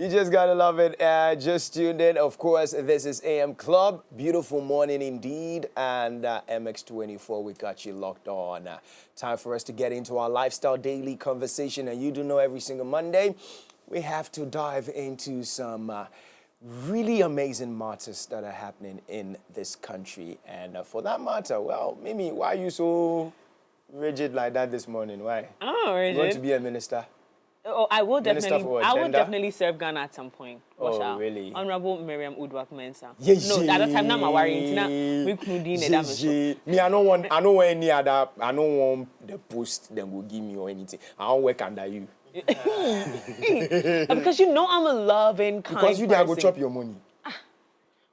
You just gotta love it. Just tuned in. Of course, this is AM Club. Beautiful morning indeed. And MX24, we got you locked on. Time for us to get into our lifestyle daily conversation. And you do know every single Monday, we have to dive into some really amazing matters that are happening in this country. And for that matter, well, Mimi, why are you so rigid like that this morning? Why? Oh, rigid. You want to be a minister? Oh, I will Minister definitely serve Ghana at some point. Oh, really? Honorable Miriam Udwak-Mensah. Yes, No, at that time, I'm worrying. We couldn't do that. Me, I don't want any other. I don't want the post. Then will give me or anything. I don't work under you. Because you know I'm a loving, kind because you person. go chop your money.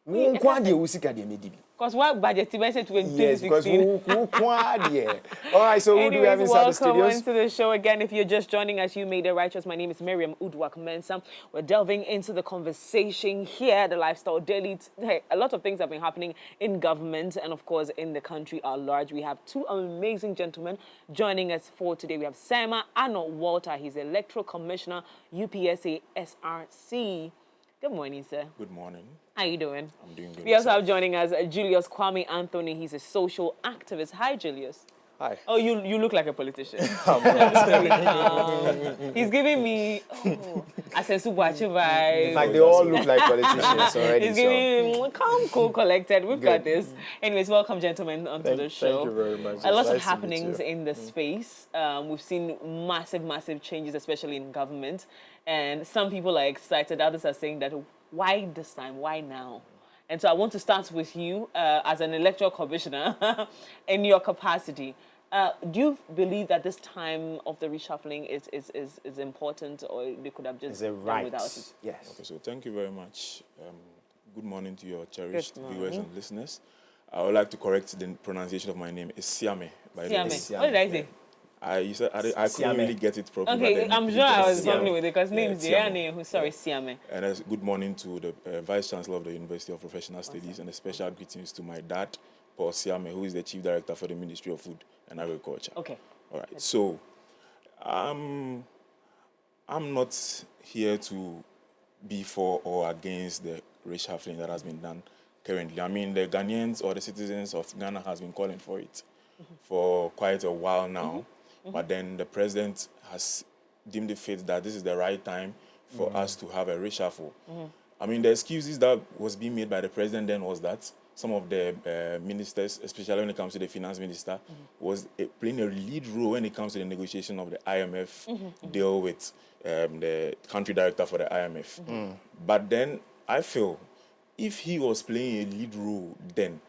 Because what budget to yes, because all right, so who do we have inside the studios? Welcome into the show again. If you're just joining us, you made it right choice. My name is Miriam Udwak-Mensah. We're delving into the conversation here, the Lifestyle Daily. Hey, a lot of things have been happening in government and, of course, in the country at large. We have two amazing gentlemen joining us for today. We have Sama Arnold Walter. He's Electoral Commissioner, UPSA SRC. Good morning, sir. Good morning. How you doing? I'm doing good. We also have joining us Julius Kwame Anthony. He's a social activist. Hi, Julius. Hi. Oh, you look like a politician. He's giving me a sense of vibe. In fact, they all look like politicians already. He's giving me calm, cool, collected. We've got this. Anyways, welcome, gentlemen, onto the show. Thank you very much. A lot of happenings in the space. We've seen massive changes, especially in government. And some people are excited. Others are saying that, why this time? Why now? And so I want to start with you as an electoral commissioner in your capacity. Do you believe that this time of the reshuffling is important, or they could have just done without it? Yes. Okay, so thank you very much. Good morning to your cherished viewers and listeners. I would like to correct the pronunciation of my name. It's Siame. Siame. What did I say? I couldn't really get it properly. Okay, I'm sure I was familiar with it because name's Diane. Sorry, Siame. And good morning to the Vice Chancellor of the University of Professional Studies, and a special greetings to my dad, Paul Siame, who is the Chief Director for the Ministry of Food and Agriculture. Okay. All right. So, I'm not here to be for or against the reshuffling that has been done currently. I mean, the Ghanaians or the citizens of Ghana has been calling for it for quite a while now. But then the president has deemed it fit that this is the right time for us to have a reshuffle. I mean, the excuses that was being made by the president then was that some of the ministers, especially when it comes to the finance minister, was playing a lead role when it comes to the negotiation of the IMF deal with the country director for the IMF. But then I feel if he was playing a lead role then,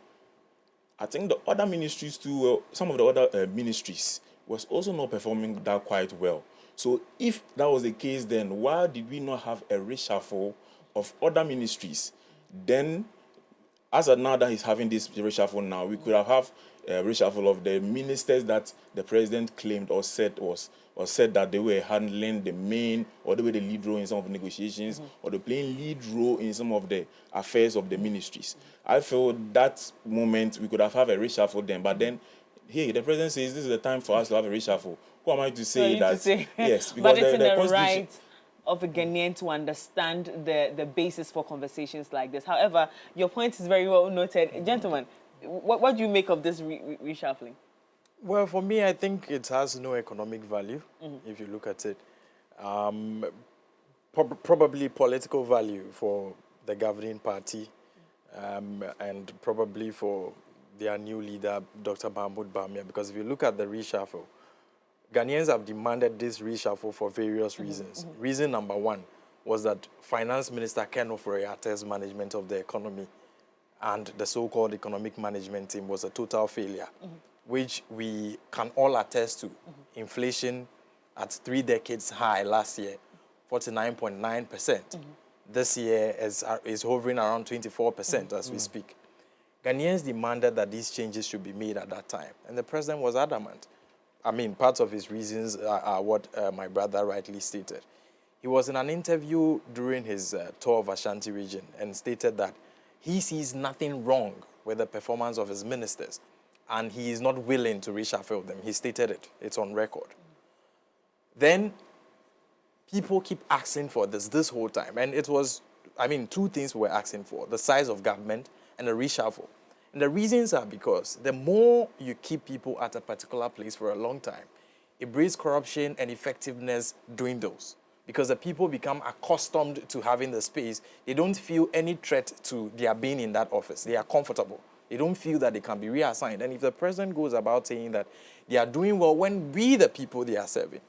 I think the other ministries too, some of the other ministries was also not performing that quite well. So if that was the case, then why did we not have a reshuffle of other ministries? Then, as of now that he's having this reshuffle now, we could have a reshuffle of the ministers that the president claimed or said that they were handling the main or they were the lead role in some of the negotiations or they playing lead role in some of the affairs of the ministries. I feel that moment we could have a reshuffle then, but then hey, the president says this is the time for us to have a reshuffle. Who am I to say that? Yes, because but it's in the right of a Ghanaian to understand the basis for conversations like this. However, your point is very well noted. Gentlemen, what do you make of this reshuffling? Well, for me, I think it has no economic value, if you look at it. Probably political value for the governing party and probably for their new leader, Dr. Mahmoud Bawumia, because if you look at the reshuffle, Ghanaians have demanded this reshuffle for various reasons. Reason number one was that Finance Minister Ken Ofori-Attah's management of the economy and the so-called economic management team was a total failure, which we can all attest to. Inflation at 3 decades high last year, 49.9%. This year is hovering around 24% as we speak. Ghanaians demanded that these changes should be made at that time, and the president was adamant. I mean, part of his reasons are what my brother rightly stated. He was in an interview during his tour of Ashanti region and stated that he sees nothing wrong with the performance of his ministers, and he is not willing to reshuffle them. He stated it. It's on record. Then people keep asking for this whole time. And it was, two things we were asking for: the size of government and the reshuffle. And the reasons are because the more you keep people at a particular place for a long time, it breeds corruption and effectiveness dwindles. Because the people become accustomed to having the space, they don't feel any threat to their being in that office. They are comfortable. They don't feel that they can be reassigned. And if the president goes about saying that they are doing well when we, the people they are serving,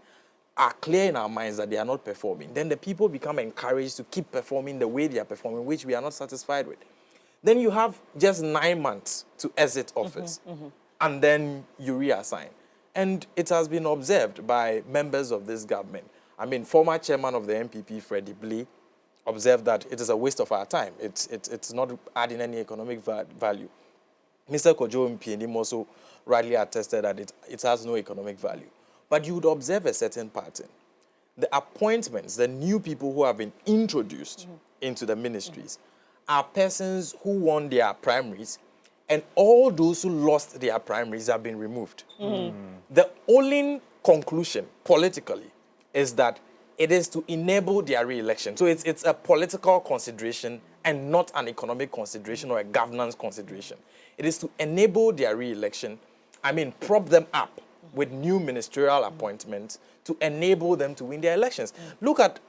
are clear in our minds that they are not performing, then the people become encouraged to keep performing the way they are performing, which we are not satisfied with. Then you have just 9 months to exit office, and then you reassign. And it has been observed by members of this government. Former chairman of the MPP, Freddie Blee, observed that it is a waste of our time. It's not adding any economic value. Mr. Kojo Mpienim also rightly attested that it has no economic value. But you would observe a certain pattern. The appointments, the new people who have been introduced into the ministries are persons who won their primaries, and all those who lost their primaries have been removed. The only conclusion politically is that it is to enable their re-election. So it's a political consideration and not an economic consideration or a governance consideration. It is to enable their re-election, prop them up with new ministerial appointments to enable them to win their elections. Look at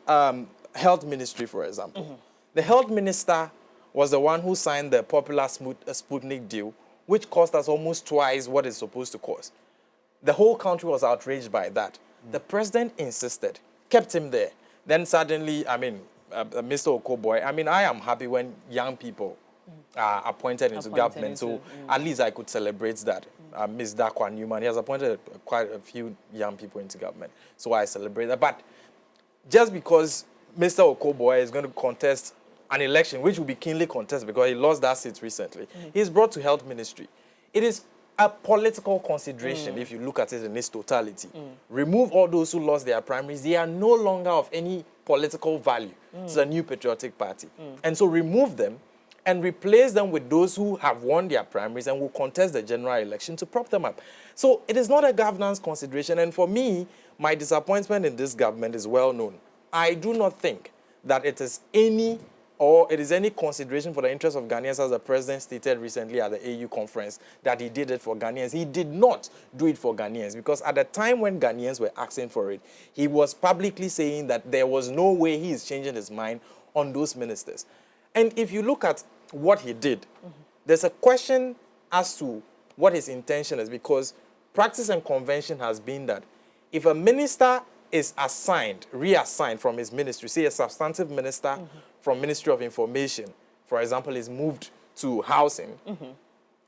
health ministry, for example. The health minister was the one who signed the popular Sputnik deal, which cost us almost twice what it's supposed to cost. The whole country was outraged by that. The president insisted, kept him there. Then suddenly, Mr. Okoboy, I am happy when young people are appointed into government. So at least I could celebrate that. Ms. Dakwa Newman, he has appointed quite a few young people into government. So I celebrate that. But just because Mr. Okoboy is going to contest an election, which will be keenly contested because he lost that seat recently, he's brought to health ministry. It is a political consideration if you look at it in its totality. Remove all those who lost their primaries. They are no longer of any political value to the new patriotic party. And so remove them and replace them with those who have won their primaries and will contest the general election to prop them up. So it is not a governance consideration. And for me, my disappointment in this government is well known. I do not think that it is any consideration for the interests of Ghanaians, as the president stated recently at the AU conference, that he did it for Ghanaians. He did not do it for Ghanaians, because at the time when Ghanaians were asking for it, he was publicly saying that there was no way he is changing his mind on those ministers. And if you look at what he did, there's a question as to what his intention is, because practice and convention has been that if a minister is reassigned from his ministry, say a substantive minister from Ministry of Information, for example, is moved to housing,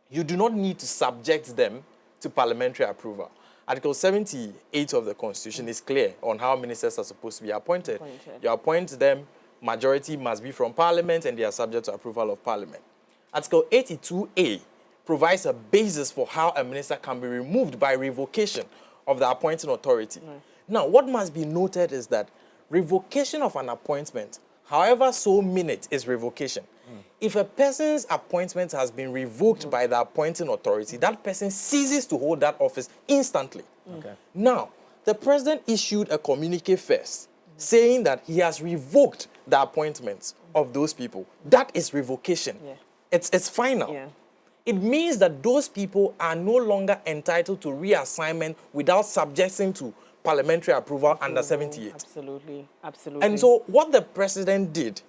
you do not need to subject them to parliamentary approval. Article 78 of the Constitution is clear on how ministers are supposed to be appointed. You appoint them, majority must be from Parliament, and they are subject to approval of Parliament. Article 82A provides a basis for how a minister can be removed by revocation of the appointing authority. Now, what must be noted is that revocation of an appointment, however so minute, is revocation. If a person's appointment has been revoked by the appointing authority, that person ceases to hold that office instantly. Now, the president issued a communique first, saying that he has revoked the appointments of those people. That is revocation. It's final. It means that those people are no longer entitled to reassignment without subjecting to parliamentary approval under 78. Absolutely. And so what the president did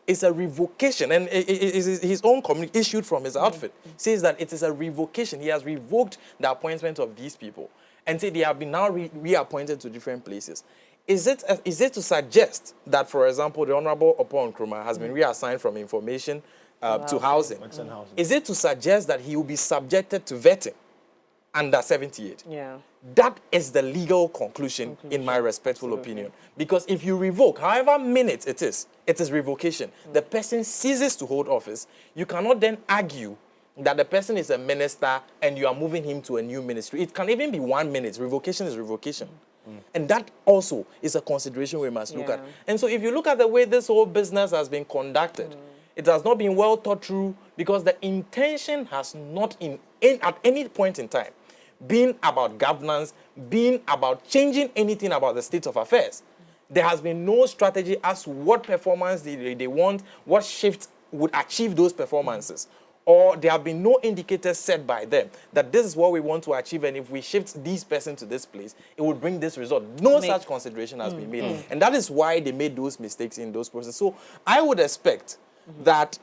is a revocation, and his own communique issued from his outfit says that it is a revocation. He has revoked the appointment of these people and say they have been now reappointed to different places. Is it to suggest that, for example, the Honorable Oppong Nkrumah has been reassigned from information to housing? Is it to suggest that he will be subjected to vetting under 78? That is the legal conclusion in my respectful opinion. Because if you revoke, however minute it is revocation. The person ceases to hold office. You cannot then argue that the person is a minister and you are moving him to a new ministry. It can even be 1 minute. Revocation is revocation. And that also is a consideration we must look at. And so if you look at the way this whole business has been conducted, it has not been well thought through, because the intention has not at any point in time been about governance, been about changing anything about the state of affairs. there has been no strategy as to what performance they want, what shift would achieve those performances. Or there have been no indicators set by them that this is what we want to achieve, and if we shift this person to this place, it would bring this result. No such consideration has been made. And that is why they made those mistakes in those processes. So I would expect that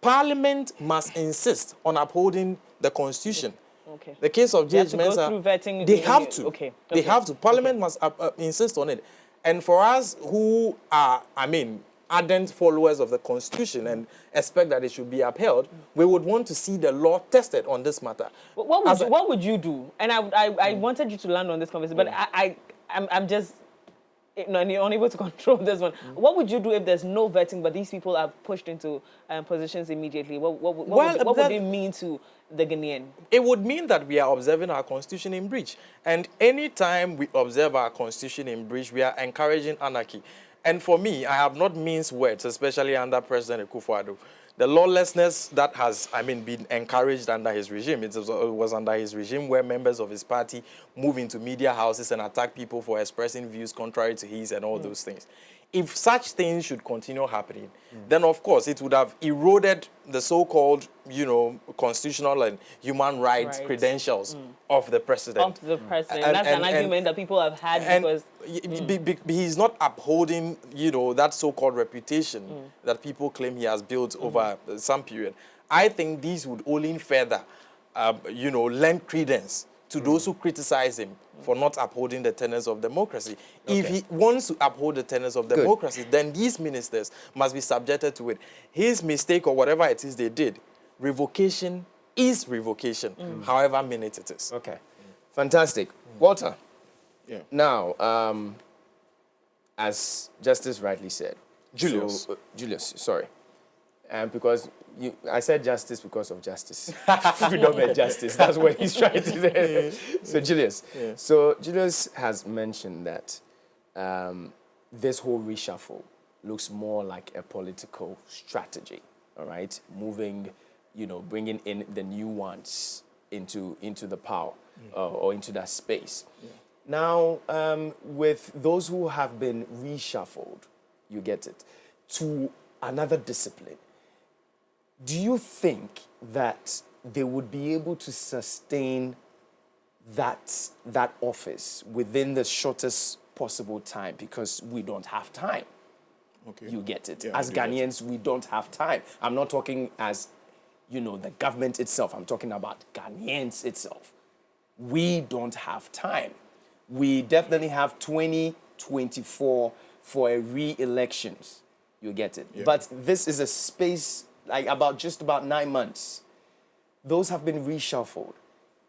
Parliament must insist on upholding the Constitution. Okay. The case of J.H. They have to go Mensah, through vetting. they have to. Okay. They have to. Parliament must insist on it. And for us who are, ardent followers of the Constitution and expect that it should be upheld, we would want to see the law tested on this matter. What would you do? And I wanted you to land on this conversation, but I'm just unable to control this one. What would you do if there's no vetting, but these people are pushed into positions immediately? What would it mean to the Ghanaian? It would mean that we are observing our Constitution in breach. And anytime we observe our Constitution in breach, we are encouraging anarchy. And for me, I have not minced words, especially under President Akufo-Addo. The lawlessness that has, been encouraged under his regime, it was under his regime where members of his party move into media houses and attack people for expressing views contrary to his and all those things. If such things should continue happening, then of course it would have eroded the so-called, constitutional and human rights credentials of the president. Of the president. And that's an argument that people have had because... he's not upholding, that so-called reputation that people claim he has built over some period. I think these would only further, lend credence to those who criticize him for not upholding the tenets of democracy. Okay. If he wants to uphold the tenets of democracy, then these ministers must be subjected to it. His mistake or whatever it is they did, revocation is revocation, however minute it is. Okay. Fantastic. Walter. Yeah. Now, as Justice rightly said, Julius, sorry. Because I said justice because of justice. Freedom and justice. That's what he's trying to say. So, Julius. Yeah. So, Julius has mentioned that this whole reshuffle looks more like a political strategy, all right? Moving, bringing in the new ones into the power or into that space. Yeah. Now, with those who have been reshuffled, you get it, to another discipline, do you think that they would be able to sustain that office within the shortest possible time? Because we don't have time. Okay. You get it. Yeah, as Ghanaians, we don't have time. I'm not talking as, the government itself. I'm talking about Ghanaians itself. We don't have time. We definitely have 2024 for a re-elections. You get it. Yeah. But this is a space like just about 9 months. Those have been reshuffled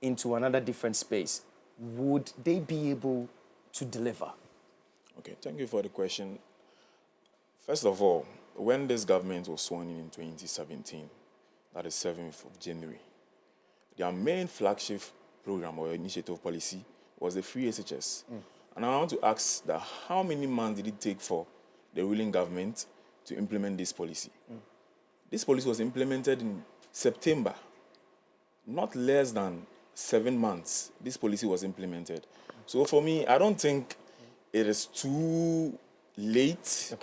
into another different space. Would they be able to deliver? Okay, thank you for the question. First of all, when this government was sworn in 2017, that is 7th of January, their main flagship program or initiative policy was the free SHS. And I want to ask that how many months did it take for the ruling government to implement this policy? This policy was implemented in September. Not less than 7 months, this policy was implemented. So for me, I don't think it is too late,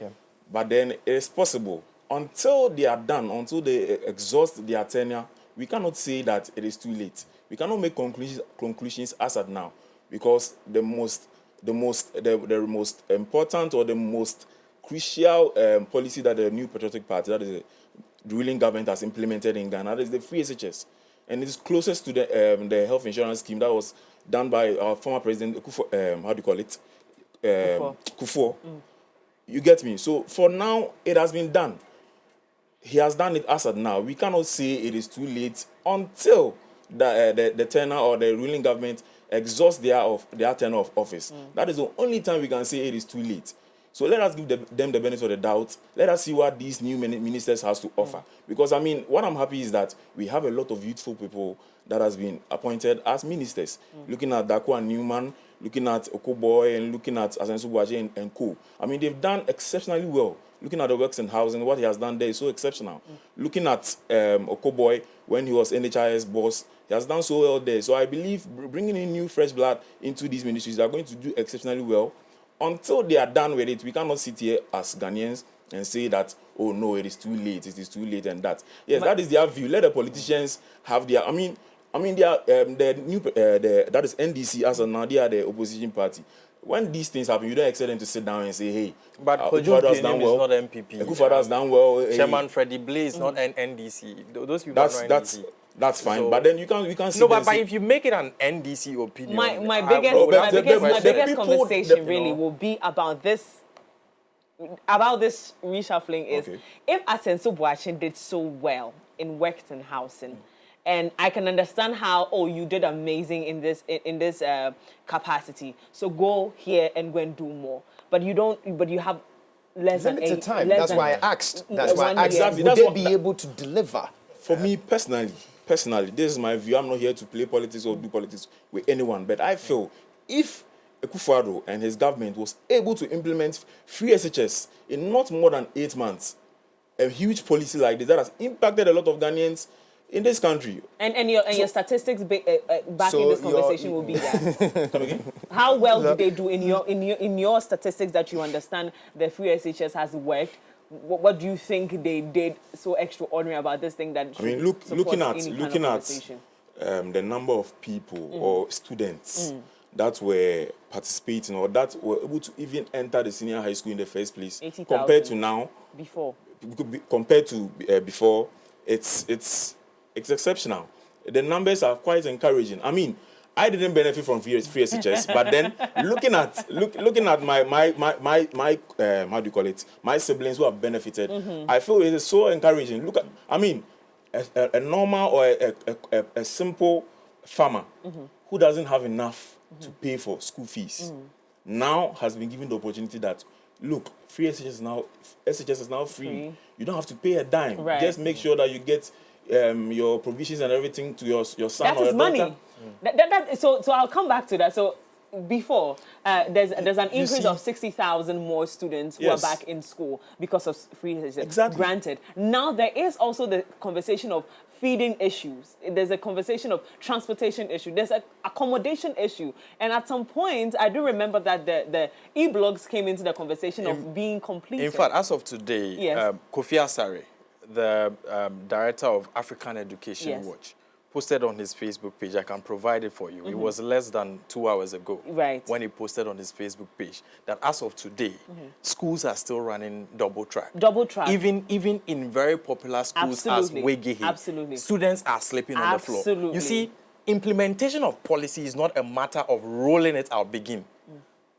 but then it is possible. Until they are done, until they exhaust their tenure, we cannot say that it is too late. We cannot make conclusions as at now, because the most important or the most crucial policy that the New Patriotic Party, that is the ruling government, has implemented in Ghana, that is the free SHS. And it is closest to the health insurance scheme that was done by our former president, Akufo, Akufo. You get me? So for now, it has been done. He has done it as at now. We cannot say it is too late until the tenure or the ruling government exhausts their tenure of office. That is the only time we can say it is too late. So let us give them the benefit of the doubt. Let us see what these new ministers has to offer. Because, what I'm happy is that we have a lot of youthful people that has been appointed as ministers. Looking at Dako and Newman, looking at Okoboy, and looking at Asensu Boache and co. They've done exceptionally well. Looking at the works and housing, what he has done there is so exceptional. Looking at Okoboy, when he was NHIS boss, he has done so well there. So I believe bringing in new fresh blood into these ministries, they are going to do exceptionally well. until they are done with it, we cannot sit here as Ghanaians and say that, oh no, it is too late, and that. Yes, that is their view. Let the politicians have their. I mean, they are the new that is NDC as of now. They are the opposition party. When these things happen, you don't expect them to sit down and say, hey, but Akufo-Addo has done well. Is not MPP. Akufo-Addo has done well. Chairman Freddie Blay is not an NDC. Those people are not NDC. That's fine, so, but then you can't see. No, but if you make it an NDC opinion, my biggest conversation really will be about this. About this reshuffling is if Asenso Boachin did so well in Western housing, and I can understand how you did amazing in this capacity. So go here and go and do more. But you don't. But you have less than limited time. That's why I asked. That's why I asked. Exactly. Would they be able to deliver? For me personally, this is my view. I'm not here to play politics or do politics with anyone. But I feel if Akufo-Addo and his government was able to implement free SHS in not more than 8 months, a huge policy like this that has impacted a lot of Ghanaians in this country. And your statistics backing this conversation will be that. How well do they do in your statistics that you understand the free SHS has worked? What do you think they did so extraordinary about this thing that? I mean, looking at the number of people or students that were participating or that were able to even enter the senior high school in the first place, 80,000 compared to now, compared to before, it's exceptional. The numbers are quite encouraging. I mean, I didn't benefit from free SHS, but then looking at my how do you call it? My siblings who have benefited, I feel it is so encouraging. Look at, I mean, a normal or a simple farmer who doesn't have enough to pay for school fees now has been given the opportunity that, look, free SHS is now free. You don't have to pay a dime. Right. Just make sure that you get your provisions and everything to your son or your money. daughter. So I'll come back to that. So before there's an increase of 60,000 more students who are back in school because of free SHS. Exactly. Granted, now there is also the conversation of feeding issues. There's a conversation of transportation issue. There's an accommodation issue. And at some point, I do remember that the e-blogs came into the conversation of being completed. In fact, as of today, Kofi Asare, the director of African Education Watch, posted on his Facebook page. I can provide it for you. It was less than 2 hours ago when he posted on his Facebook page that as of today, schools are still running double track. Double track. Even in very popular schools as Wegehe. Absolutely. Students are sleeping on the floor. You see, implementation of policy is not a matter of rolling it out, begin.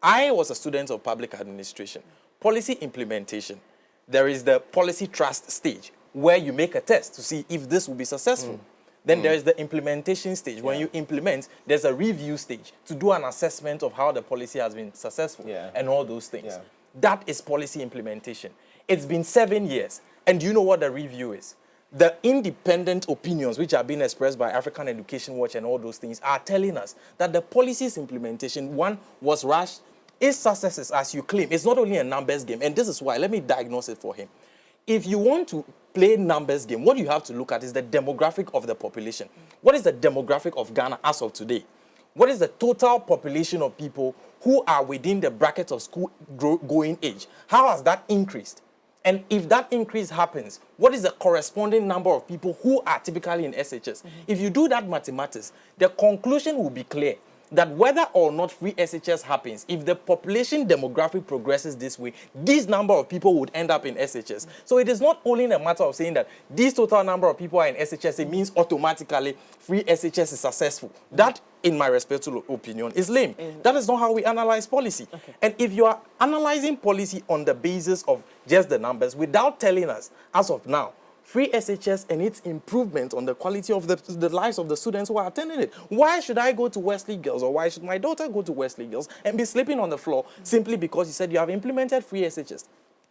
I was a student of public administration. Policy implementation, there is the policy trust stage where you make a test to see if this will be successful. Then there is the implementation stage. When you implement, there's a review stage to do an assessment of how the policy has been successful and all those things. That is policy implementation. It's been 7 years. And do you know what the review is? The independent opinions which are being expressed by African Education Watch and all those things are telling us that the policy's implementation, one, was rushed. Its successes, as you claim, it's not only a numbers game. And this is why, let me diagnose it for him. If you want to play numbers game, what you have to look at is the demographic of the population. What is the demographic of Ghana as of today? What is the total population of people who are within the bracket of school going age? How has that increased? And if that increase happens, what is the corresponding number of people who are typically in SHS? If you do that mathematics, the conclusion will be clear that whether or not free SHS happens, if the population demographic progresses this way, this number of people would end up in SHS. So it is not only a matter of saying that this total number of people are in SHS, it means automatically free SHS is successful. That, in my respectful opinion, is lame. That is not how we analyze policy. And if you are analyzing policy on the basis of just the numbers without telling us, as of now, free SHS and its improvement on the quality of the lives of the students who are attending it. Why should I go to Wesley Girls, or why should my daughter go to Wesley Girls and be sleeping on the floor simply because you said you have implemented free SHS?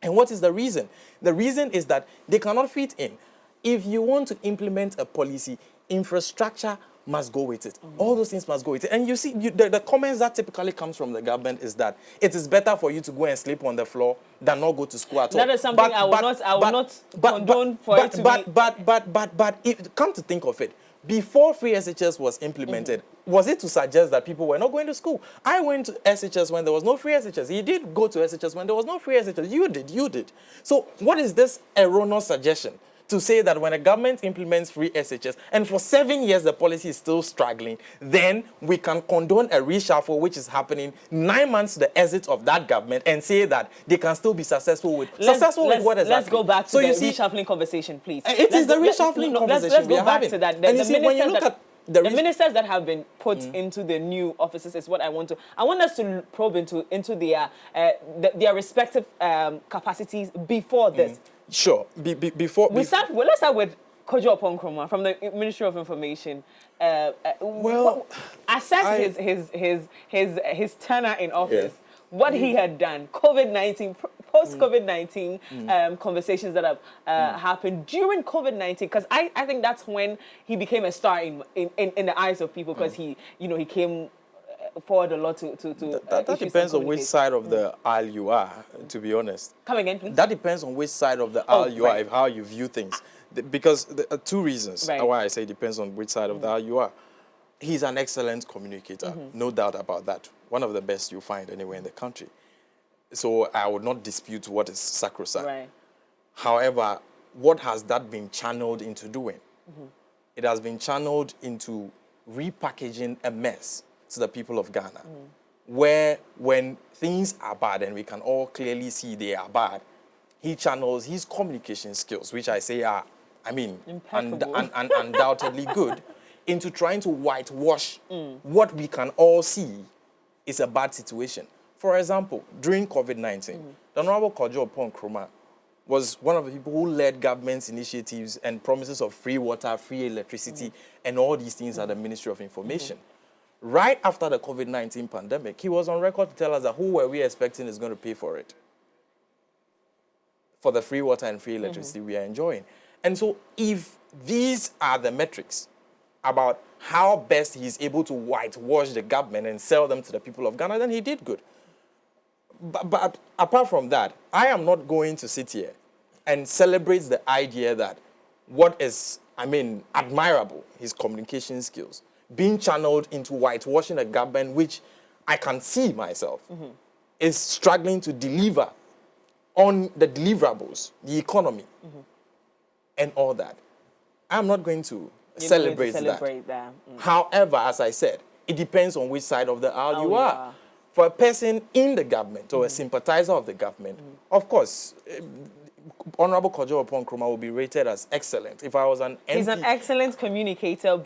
And what is the reason? The reason is that they cannot fit in. If you want to implement a policy, infrastructure must go with it. All those things must go with it. And you see, the comments that typically comes from the government is that it is better for you to go and sleep on the floor than not go to school at all. That is something I will not condone for it to be. But if, come to think of it, before free SHS was implemented, was it to suggest that people were not going to school? I went to SHS when there was no free SHS. He did go to SHS when there was no free SHS. You did. So what is this erroneous suggestion? To say that when a government implements free SHS, and for 7 years the policy is still struggling, then we can condone a reshuffle which is happening 9 months to the exit of that government and say that they can still be successful with what exactly? Let's go back to the reshuffling conversation, please. It is the reshuffling conversation let's we go are back having. to that. And you see, when you look at the ministers that have been put into the new offices is what I want us to probe into their respective capacities before this. Sure. Let's start with Kojo Oponkroma from the Ministry of Information. Assess his tenure in office, what he had done, COVID-19, post-COVID-19 conversations that have happened during COVID-19, because I think that's when he became a star in the eyes of people, because he came forward a lot to that depends on which side of the aisle you are, to be honest. Come again, please. That depends on which side of the aisle you are, how you view things. Because there are two reasons why I say it depends on which side of the aisle you are. He's an excellent communicator, no doubt about that. One of the best you'll find anywhere in the country. So I would not dispute what is sacrosanct. Right. However, what has that been channeled into doing? It has been channeled into repackaging a mess to the people of Ghana, where when things are bad, and we can all clearly see they are bad, he channels his communication skills, which I say are, undoubtedly good, into trying to whitewash what we can all see is a bad situation. For example, during COVID-19, the Honorable Kojo Oponkroma was one of the people who led government's initiatives and promises of free water, free electricity, and all these things at the Ministry of Information. Right after the COVID-19 pandemic, he was on record to tell us that who were we expecting is going to pay for it? For the free water and free electricity we are enjoying. And so if these are the metrics about how best he's able to whitewash the government and sell them to the people of Ghana, then he did good. But apart from that, I am not going to sit here and celebrate the idea that what is, admirable, his communication skills, being channeled into whitewashing a government which I can see myself is struggling to deliver on the deliverables, the economy, and all that. I'm not going to celebrate that. However, as I said, it depends on which side of the aisle you are. For a person in the government or a sympathizer of the government, of course, Honorable Kojo Oponkroma will be rated as excellent. If I was an MP, he's an excellent communicator.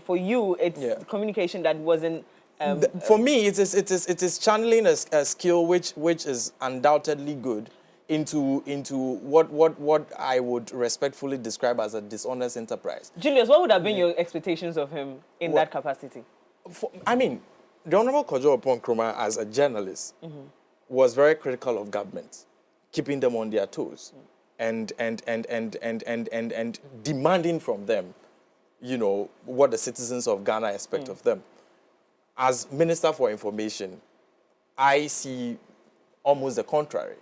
For you, it's communication that wasn't. For me, it is channeling a skill which is undoubtedly good into what I would respectfully describe as a dishonest enterprise. Julius, what would have been your expectations of him in that capacity? The Honorable Kojo Oponkroma, as a journalist, was very critical of government, keeping them on their toes, and demanding from them, what the citizens of Ghana expect of them. As Minister for Information, I see almost the contrary,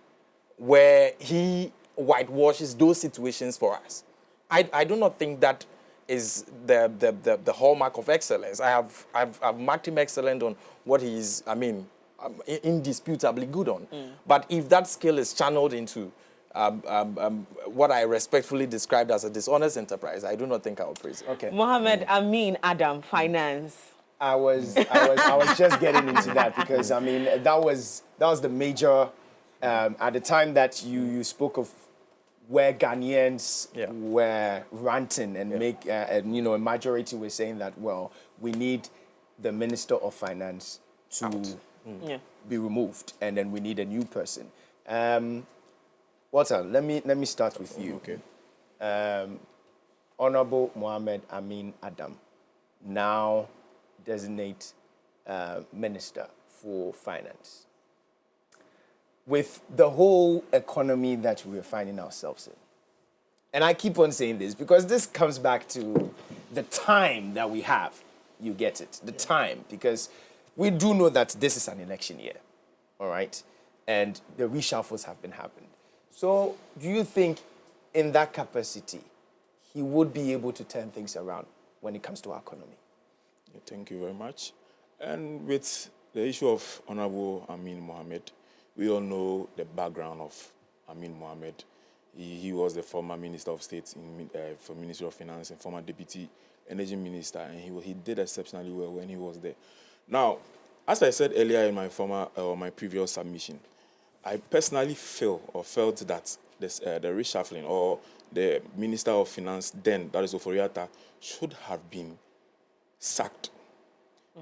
where he whitewashes those situations for us. I do not think that is the hallmark of excellence. I've marked him excellent on what he's, indisputably good on. But if that skill is channeled into what I respectfully described as a dishonest enterprise, I do not think I will praise it. Okay. Mohammed Amin Adam, finance. I was just getting into that because that was the major at the time that you spoke of where Ghanaians were ranting and a majority were saying that we need the Minister of Finance to be removed and then we need a new person. Walter, let me start with you. Okay. Honorable Mohammed Amin Adam, now designate Minister for Finance. With the whole economy that we're finding ourselves in. And I keep on saying this because this comes back to the time that we have. You get it, the time, because we do know that this is an election year, all right? And the reshuffles have been happened. So do you think in that capacity, he would be able to turn things around when it comes to our economy. Yeah, thank you very much. And with the issue of Honorable Amin Mohammed, we all know the background of Amin Mohammed. He was the former Minister of State for Ministry of Finance and former Deputy Energy Minister, and he did exceptionally well when he was there. Now, as I said earlier in my previous submission, I personally felt that the reshuffling or the Minister of Finance then, that is Oforiatta, should have been sacked,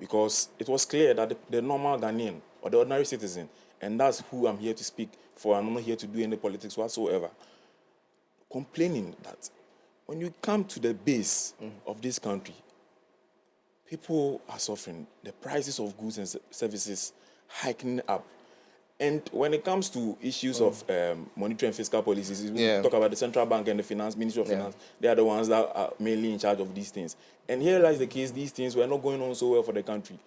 because it was clear that the normal Ghanaian or the ordinary citizen, and that's who I'm here to speak for, I'm not here to do any politics whatsoever, complaining that when you come to the base of this country, people are suffering. The prices of goods and services hiking up. And when it comes to issues of monetary and fiscal policies, we talk about the central bank and the Ministry of Finance. They are the ones that are mainly in charge of these things. And here lies the case, these things were not going on so well for the country.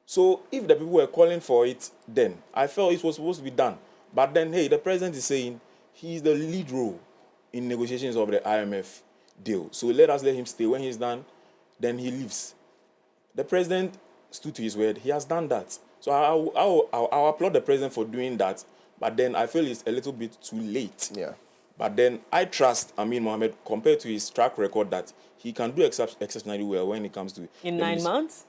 So if the people were calling for it then, I felt it was supposed to be done. But then, hey, the president is saying he's the lead role in negotiations of the IMF deal. So let him stay. When he's done, then he leaves. The president stood to his word. He has done that. So I'll applaud the president for doing that. But then I feel it's a little bit too late. Yeah. But then I trust Amin Mohammed compared to his track record that he can do exceptionally well when it comes to... In 9 months?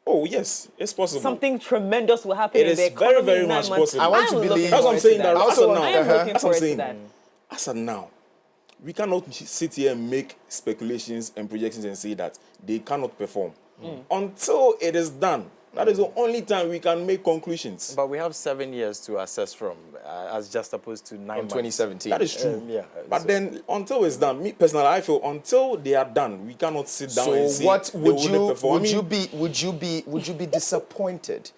Oh, yes. It's possible. Something tremendous will happen in the is economy very, very in 9 much months. possible. I want to believe... That's what I'm saying. That. As of now, I am looking that's what forward I'm to saying. that. As of now, we cannot sit here and make speculations and projections and say that they cannot perform. Until it is done. That is the only time we can make conclusions. But we have 7 years to assess from, as just opposed to 9 months. 2017. That is true. But then, until it's done, me personally, I feel until they are done, we cannot sit down and say what they would wouldn't perform. would you be disappointed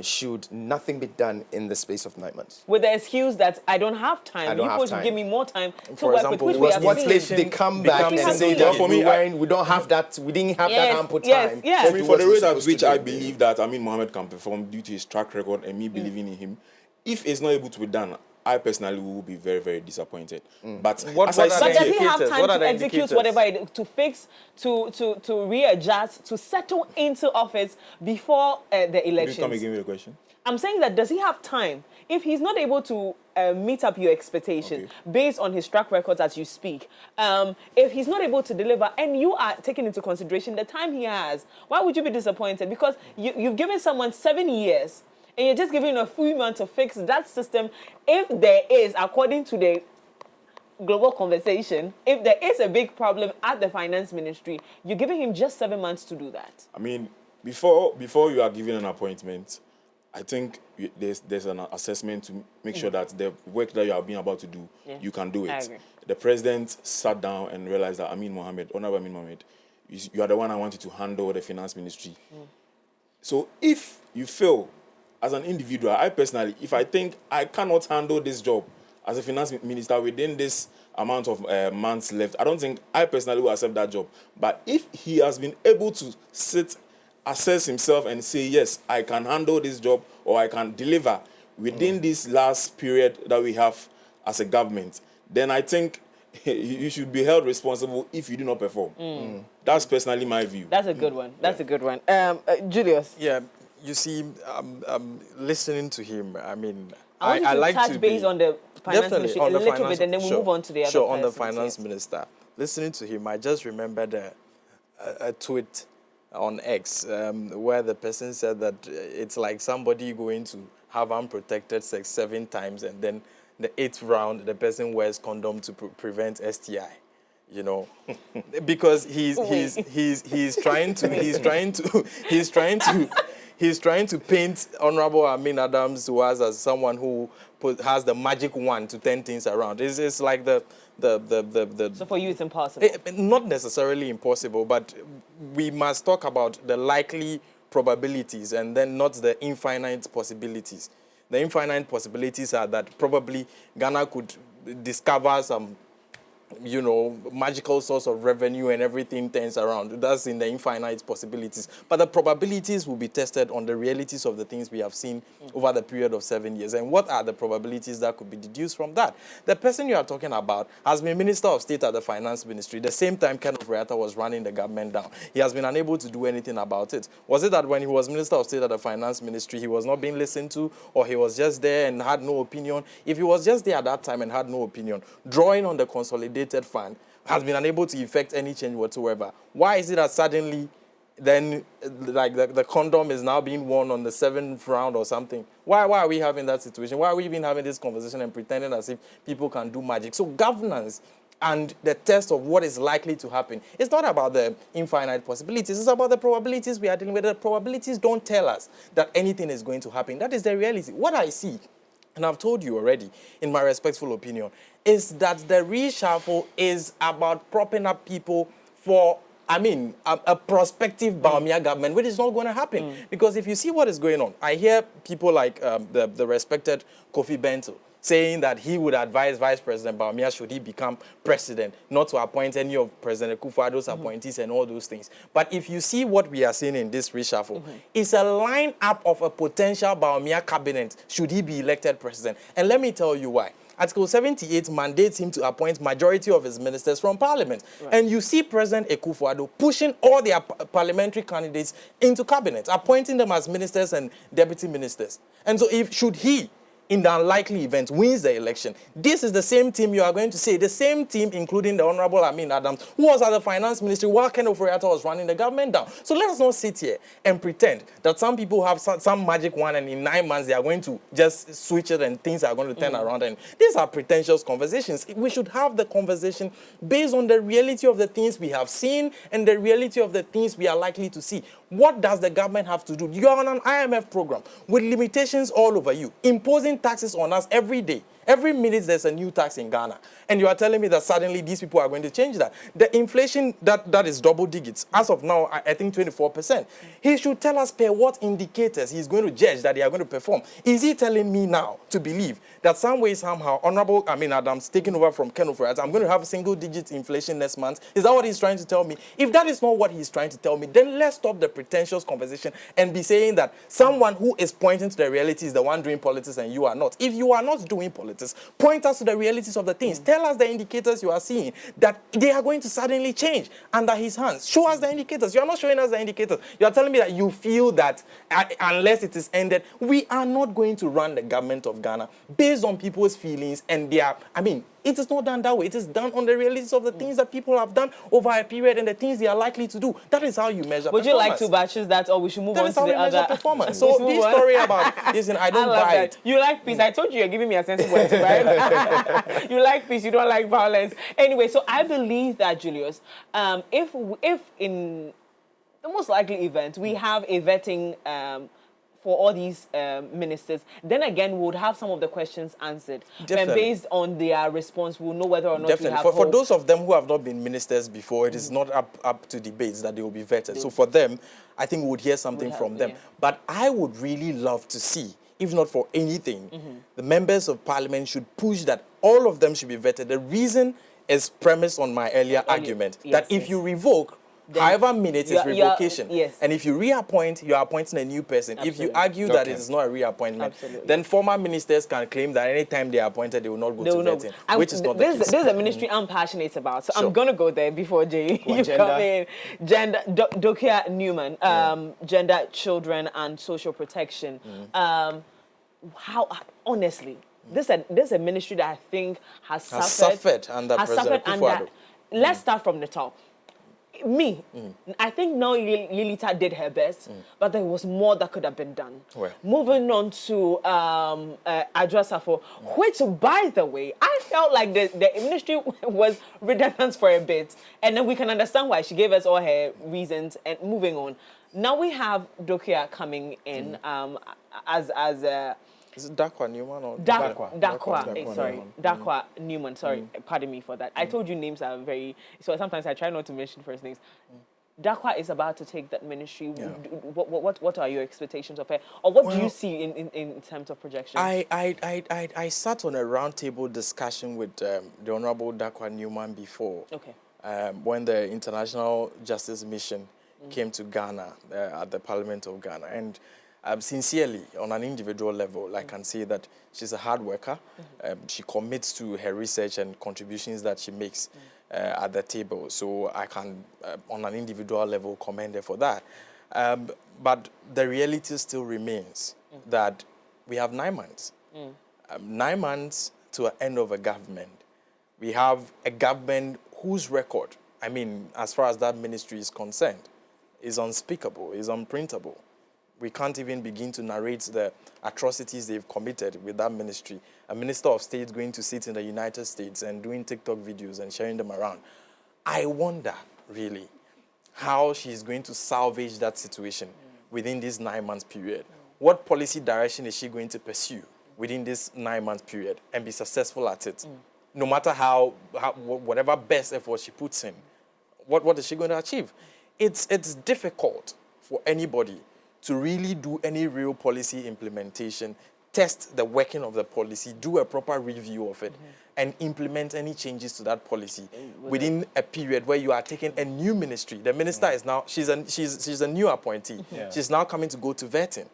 should nothing be done in the space of 9 months? With the excuse that I don't have time. I don't have People should time. give me more time to For work example, with, which we have What seen. if they come back becomes and say a that for me, we don't have that, we didn't have that Yes, ample yes, time. yes. For me, to do for what the we're rate at supposed which to I do. believe that Amin Mohammed can perform due to his track record and me believing in him, if it's not able to be done, I personally will be very, very disappointed. But What as I are said But the does he here, have indicators? time What are to the execute indicators? whatever to fix, to readjust, to settle into office before the can you elections? come again with a question? I'm saying that does he have time? If he's not able to meet up your expectation based on his track records as you speak, if he's not able to deliver and you are taking into consideration the time he has, why would you be disappointed? Because you've given someone 7 years and you're just giving a few months to fix that system. If there is, according to the global conversation, if there is a big problem at the finance ministry, you're giving him just 7 months to do that. I mean, before you are given an appointment, I think there's an assessment to make sure that the work that you are being about to do, you can do I it. agree. The president sat down and realized that Honorable Amin Mohammed, you are the one I wanted to handle the finance ministry. So if you feel, as an individual, I personally, if I think I cannot handle this job as a finance minister within this amount of months left, I don't think I personally will accept that job. But if he has been able to assess himself and say, yes, I can handle this job or I can deliver within this last period that we have as a government, then I think you should be held responsible if you do not perform. That's personally my view. That's a good one. That's a good one. Julius. Yeah, you see, listening to him, I mean, I want you to like touch to base be, on the finance definitely ministry on a the little finance, bit, and then we'll sure, move on to the other sure, on the persons, finance yes. minister. Listening to him, I just remembered a tweet on X where the person said that it's like somebody going to have unprotected sex 7 times, and then the 8th round, the person wears condom to prevent STI. You know, because he's trying to paint Honorable Amin Adams to us as someone who has the magic wand to turn things around. It's like the So for you, it's impossible. not necessarily impossible, but we must talk about the likely probabilities and then not the infinite possibilities. The infinite possibilities are that probably Ghana could discover some magical source of revenue and everything turns around. That's in the infinite possibilities. But the probabilities will be tested on the realities of the things we have seen over the period of 7 years. And what are the probabilities that could be deduced from that? The person you are talking about has been Minister of State at the Finance Ministry. The same time Ken Ofori-Atta was running the government down. He has been unable to do anything about it. Was it that when he was Minister of State at the Finance Ministry, he was not being listened to, or he was just there and had no opinion? If he was just there at that time and had no opinion, drawing on the consolidated fund, has been unable to effect any change whatsoever, why is it that suddenly then like the condom is now being worn on the 7th round or something? Why are we having that situation? Why are we even having this conversation and pretending as if people can do magic? So governance and the test of what is likely to happen, it's not about the infinite possibilities, it's about the probabilities we are dealing with. The probabilities don't tell us that anything is going to happen. That is the reality. What I see, and I've told you already, in my respectful opinion, is that the reshuffle is about propping up people for, a prospective Bawumia government, which is not going to happen. Because if you see what is going on, I hear people like the respected Kofi Bento saying that he would advise Vice President Bawumia, should he become president, not to appoint any of President Akufo-Addo's appointees and all those things. But if you see what we are seeing in this reshuffle, it's a line-up of a potential Bawumia cabinet should he be elected president. And let me tell you why. Article 78 mandates him to appoint majority of his ministers from parliament. Right. And you see President Akufo-Addo pushing all their parliamentary candidates into cabinet, appointing them as ministers and deputy ministers. And so should he, in the unlikely event, wins the election, this is the same team you are going to say, the same team, including the Honorable Amin Adams, who was at the Finance Ministry while Ken Ofori-Atta was running the government down. So let us not sit here and pretend that some people have some magic wand and in 9 months they are going to just switch it and things are going to turn around. And these are pretentious conversations. We should have the conversation based on the reality of the things we have seen and the reality of the things we are likely to see. What does the government have to do? You are on an IMF program with limitations all over you, imposing taxes on us every day. Every minute there's a new tax in Ghana. And you are telling me that suddenly these people are going to change that. The inflation that is double digits, as of now, I think 24%. He should tell us per what indicators he's going to judge that they are going to perform. Is he telling me now to believe that some way, somehow, Honorable Amin Adams taking over from Ken Ofori-Atta, I'm going to have single-digit inflation next month? Is that what he's trying to tell me? If that is not what he's trying to tell me, then let's stop the pretentious conversation and be saying that someone who is pointing to the reality is the one doing politics and you are not. If you are not doing politics, point us to the realities of the things. Tell us the indicators you are seeing that they are going to suddenly change under his hands. Show us the indicators. You are not showing us the indicators. You are telling me that you feel that unless it is ended, we are not going to run the government of Ghana based on people's feelings and their, it is not done that way. It is done on the realities of the things that people have done over a period and the things they are likely to do. That is how you measure Would performance. you like to batches that, or we should move on to the other? Performance. So this story about, listen, I don't buy it. You like peace. I told you you're giving me a sensible answer, right? You like peace. You don't like violence. Anyway, so I believe that, Julius, if in the most likely event we have a vetting for all these ministers, then again, we would have some of the questions answered. And based on their response, we'll know whether or not we have for those of them who have not been ministers before, it is not up to debates that they will be vetted. So for them, I think we would hear something from them. Yeah. But I would really love to see, if not for anything, the members of parliament should push that all of them should be vetted. The reason is premised on my earlier argument, that if you revoke, however minutes is revocation. And if you reappoint, you are appointing a new person. Absolutely. If you argue that it is not a reappointment, then former ministers can claim that any time they are appointed, they will not go to vetting, which is not the case. This is a ministry I'm passionate about, so I'm going to go there before Jay. You come in. Dokia Newman, gender, children, and social protection. How, honestly, this is a ministry that I think has suffered under President Akufo-Addo. Let's start from the top. I think now Lilita did her best, but there was more that could have been done. Well. Moving on to Adwo, which, by the way, I felt like the ministry was redundant for a bit, and then we can understand why. She gave us all her reasons, and moving on. Now we have Dokia coming in as is it Dakwa Newman or Dakwa Newman. Sorry, pardon me for that. I told you names are very. So sometimes I try not to mention first names. Dakwa is about to take that ministry. What are your expectations of her? Or what do you see in terms of projections? I sat on a roundtable discussion with the Honorable Dakwa Newman before. Okay. When the International Justice Mission came to Ghana at the Parliament of Ghana. And sincerely, on an individual level, I can say that she's a hard worker. She commits to her research and contributions that she makes at the table. So I can, on an individual level, commend her for that. But the reality still remains that we have 9 months. 9 months to an end of a government. We have a government whose record, I mean, as far as that ministry is concerned, is unspeakable, is unprintable. We can't even begin to narrate the atrocities they've committed with that ministry. A minister of state going to sit in the United States and doing TikTok videos and sharing them around. I wonder, really, how she's going to salvage that situation within this 9 months period. What policy direction is she going to pursue within this 9 month period and be successful at it? No matter whatever best effort she puts in, what is she going to achieve? It's difficult for anybody to really do any real policy implementation, test the working of the policy, do a proper review of it, and implement any changes to that policy within a period where you are taking a new ministry. The minister is now, she's a new appointee. She's now coming to go to vetting.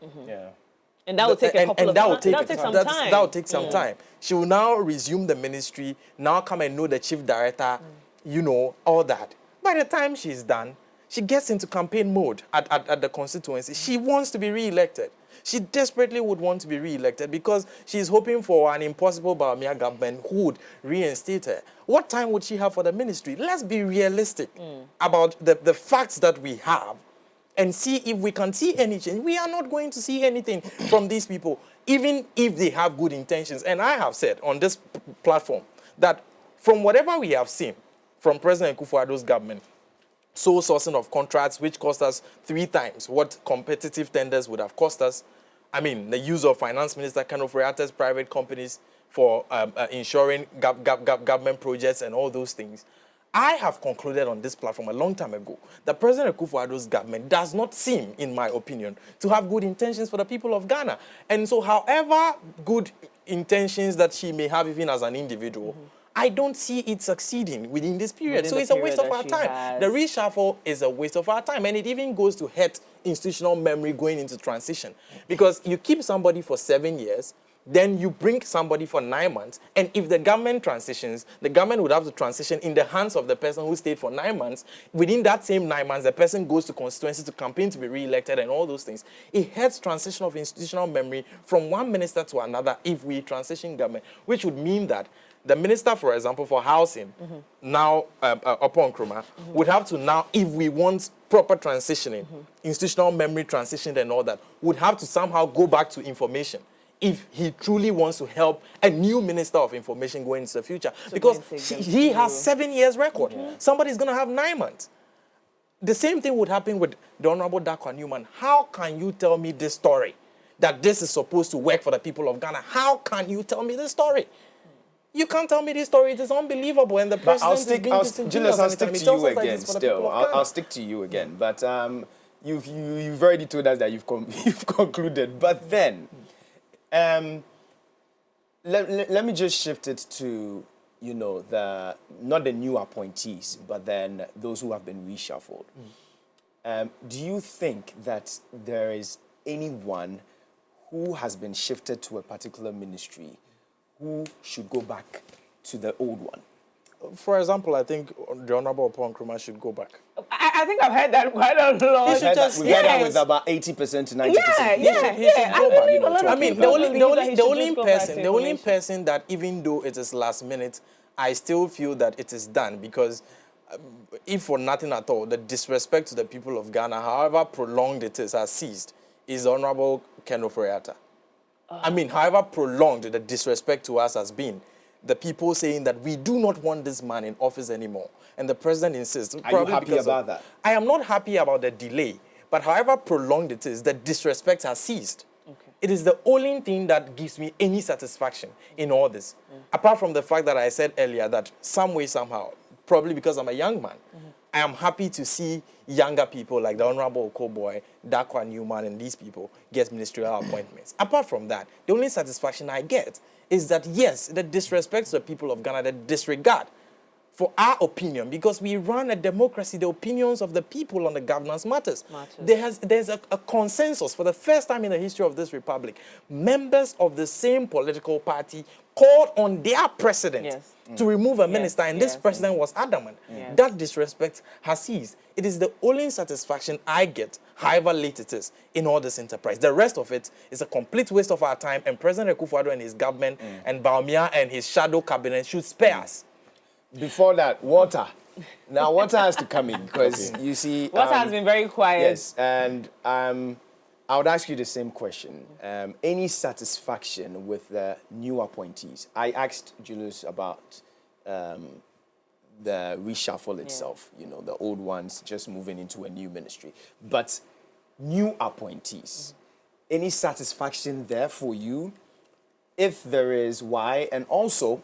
And that will take a couple of months. That will take some time. That will take some time. She will now resume the ministry, now come and know the chief director, you know, all that. By the time she's done, she gets into campaign mode at the constituency. She wants to be re-elected. She desperately would want to be re-elected because she's hoping for an impossible Bawumia government who would reinstate her. What time would she have for the ministry? Let's be realistic about the facts that we have and see if we can see any change. We are not going to see anything from these people, even if they have good intentions. And I have said on this platform that from whatever we have seen from President Akufo-Addo's government, sole sourcing of contracts, which cost us 3 times what competitive tenders would have cost us. I mean, the use of Finance Minister Akufo-Addo's private companies for ensuring government projects and all those things. I have concluded on this platform a long time ago that President Akufo-Addo's government does not seem, in my opinion, to have good intentions for the people of Ghana. And so however good intentions that she may have even as an individual, I don't see it succeeding within this period. So it's a waste of our time. The reshuffle is a waste of our time. And it even goes to hurt institutional memory going into transition. Because you keep somebody for 7 years, then you bring somebody for 9 months, and if the government transitions, the government would have to transition in the hands of the person who stayed for 9 months. Within that same 9 months, the person goes to constituency to campaign to be re-elected and all those things. It hurts transition of institutional memory from one minister to another if we transition government, which would mean that the minister, for example, for housing, now upon Nkrumah, would have to now, if we want proper transitioning, institutional memory transition and all that, would have to somehow go back to information if he truly wants to help a new minister of information going into the future. So because he has 7 years record. Somebody's going to have 9 months. The same thing would happen with the Honorable Dakwa Newman. How can you tell me this story, that this is supposed to work for the people of Ghana? How can you tell me this story? You can't tell me this story. It is unbelievable. And the president is being disingenuous. I'll stick to you again still. I'll stick to you again. But you've already told us that you've concluded. But then, let me just shift it to, you know, not the new appointees, but then those who have been reshuffled. Do you think that there is anyone who has been shifted to a particular ministry who should go back to the old one? For example, I think the Honorable Nkrumah should go back. I think I've heard that quite a lot. We've heard that with about 80% to 90%. He should go back. I mean, the only person that, even though it is last minute, I still feel that it is done because if for nothing at all, the disrespect to the people of Ghana, however prolonged it is, has ceased, is Honorable Akufo-Addo. I mean, however prolonged the disrespect to us has been, the people saying that we do not want this man in office anymore. And the president insists. Are you happy about that? I am not happy about the delay. But however prolonged it is, the disrespect has ceased. Okay. It is the only thing that gives me any satisfaction in all this. Apart from the fact that I said earlier that some way, somehow, probably because I'm a young man, I am happy to see younger people like the Honorable Okoboy, Dakwa Newman, and these people get ministerial appointments. Apart from that, the only satisfaction I get is that, yes, the disrespect to the people of Ghana, the disregard for our opinion, because we run a democracy, the opinions of the people on the governance matters. There's a consensus for the first time in the history of this republic. Members of the same political party called on their president to remove a minister, and this president was adamant. That disrespect has ceased. It is the only satisfaction I get, however late it is, in all this enterprise. The rest of it is a complete waste of our time, and President Akufo-Addo and his government and Baumia and his shadow cabinet should spare us. Before that, water. Now, water has to come in because you see... Water has been very quiet. Yes, and I would ask you the same question. Any satisfaction with the new appointees? I asked Julius about the reshuffle itself, you know, the old ones just moving into a new ministry. But new appointees, any satisfaction there for you? If there is, why? And also,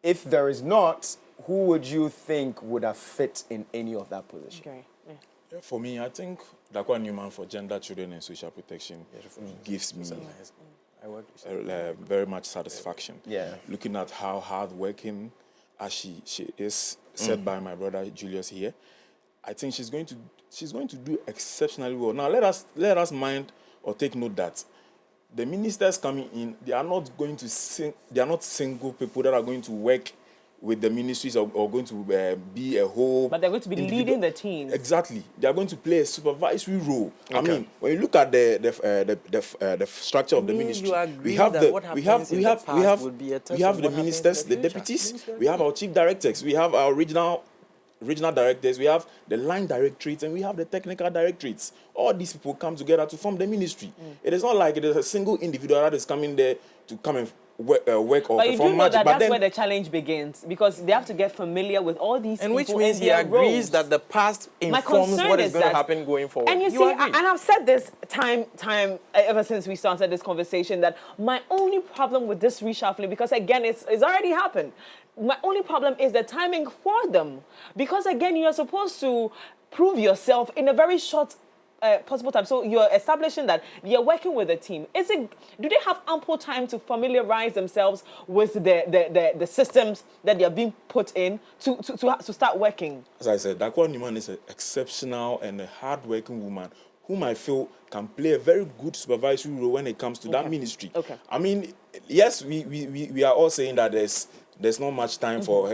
if there is not, who would you think would have fit in any of that position? Okay. Yeah, for me, I think Dakwa Newman for Gender, Children and Social Protection gives me very much satisfaction. Yeah. Looking at how hardworking as she is, said by my brother Julius here, I think she's going to do exceptionally well. Now let us mind or take note that the ministers coming in, they are not single people that are going to work with the ministries or going to be a whole... But they're going to be leading the teams. Exactly. They are going to play a supervisory role. Okay. I mean, when you look at the structure of the ministry, we have the ministers, the deputies, we have our chief directors, we have our regional directors, we have the line directorates, and we have the technical directorates. All these people come together to form the ministry. It is not like it is a single individual that is coming there to come and work or but perform you do know magic. that's where the challenge begins, because they have to get familiar with all these people. And which means he agrees roles. that the past informs what is going to happen going forward. And you see, and I've said this time ever since we started this conversation, that my only problem with this reshuffling, because again, it's already happened. My only problem is the timing for them, because again, you are supposed to prove yourself in a very short possible time. So you're establishing that you're working with a team. Do they have ample time to familiarize themselves with the systems that they're being put in to start working? As I said, Dakwa Newman is an exceptional and a hard-working woman whom I feel can play a very good supervisory role when it comes to that ministry. Okay. I mean, yes, we are all saying that there's not much time for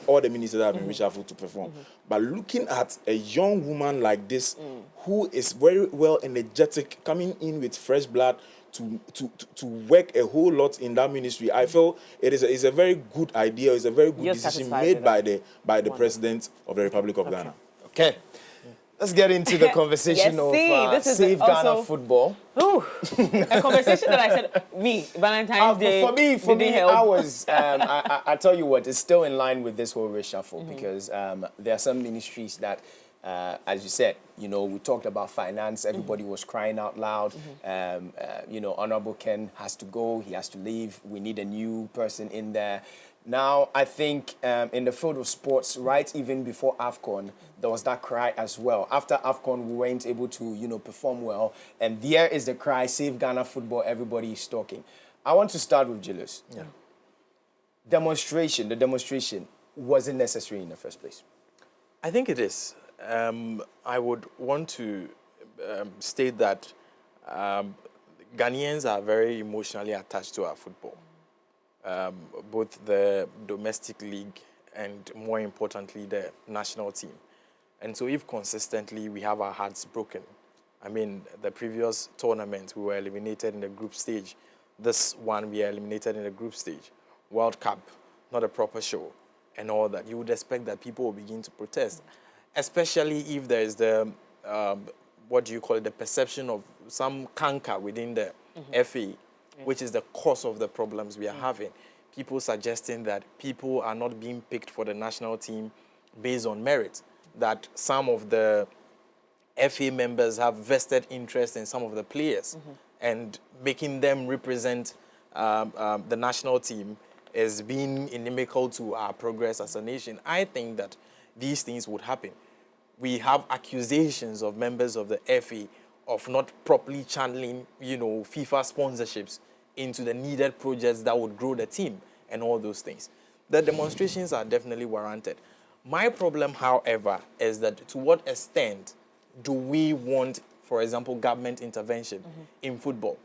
all the ministers that have been reshuffled to perform. But looking at a young woman like this, who is very well energetic, coming in with fresh blood to work a whole lot in that ministry, I feel it is a very good idea. It's a very good decision made by the President of the Republic of Ghana. Okay. Let's get into the conversation of Save Ghana football. Ooh, a conversation that I said, Valentine's Day. For me, I tell you what, it's still in line with this whole reshuffle because there are some ministries that, as you said, you know, we talked about finance. Everybody was crying out loud. You know, Honorable Ken has to go. He has to leave. We need a new person in there. Now, I think in the field of sports, right, even before AFCON, there was that cry as well. After AFCON, we weren't able to, you know, perform well. And there is the cry, Save Ghana football, everybody is talking. I want to start with Julius. Yeah. The demonstration wasn't necessary in the first place. I think it is. I would want to state that Ghanaians are very emotionally attached to our football. Both the domestic league and, more importantly, the national team. And so if consistently we have our hearts broken, I mean, the previous tournament, we were eliminated in the group stage. This one, we are eliminated in the group stage. World Cup, not a proper show, and all that. You would expect that people will begin to protest, especially if there is the, the perception of some canker within the FA, which is the cause of the problems we are having. People suggesting that people are not being picked for the national team based on merit, that some of the FA members have vested interest in some of the players, and making them represent the national team as being inimical to our progress as a nation. I think that these things would happen. We have accusations of members of the FA of not properly channeling, FIFA sponsorships into the needed projects that would grow the team and all those things. The demonstrations are definitely warranted. My problem, however, is that to what extent do we want, for example, government intervention in football?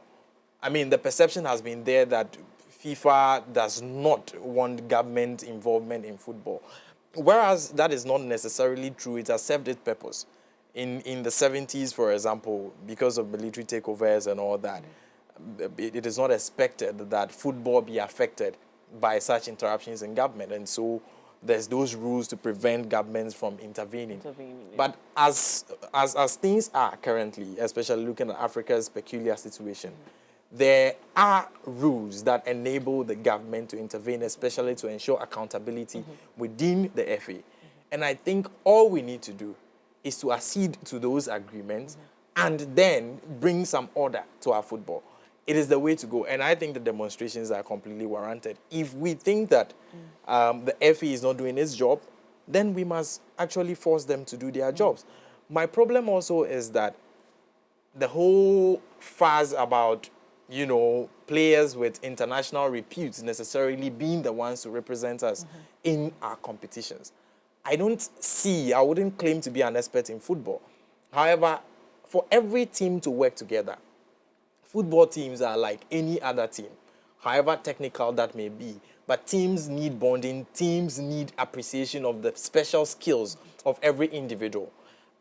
I mean, the perception has been there that FIFA does not want government involvement in football. Whereas that is not necessarily true. It has served its purpose. In the 70s, for example, because of military takeovers and all that, it is not expected that football be affected by such interruptions in government. And so there's those rules to prevent governments from intervening. But as things are currently, especially looking at Africa's peculiar situation, there are rules that enable the government to intervene, especially to ensure accountability within the FA. And I think all we need to do is to accede to those agreements and then bring some order to our football. It is the way to go. And I think the demonstrations are completely warranted. If we think that the FA is not doing its job, then we must actually force them to do their jobs. My problem also is that the whole fuss about players with international repute necessarily being the ones to represent us in our competitions. I wouldn't claim to be an expert in football. However, for every team to work together, football teams are like any other team, however technical that may be. But teams need bonding, teams need appreciation of the special skills of every individual.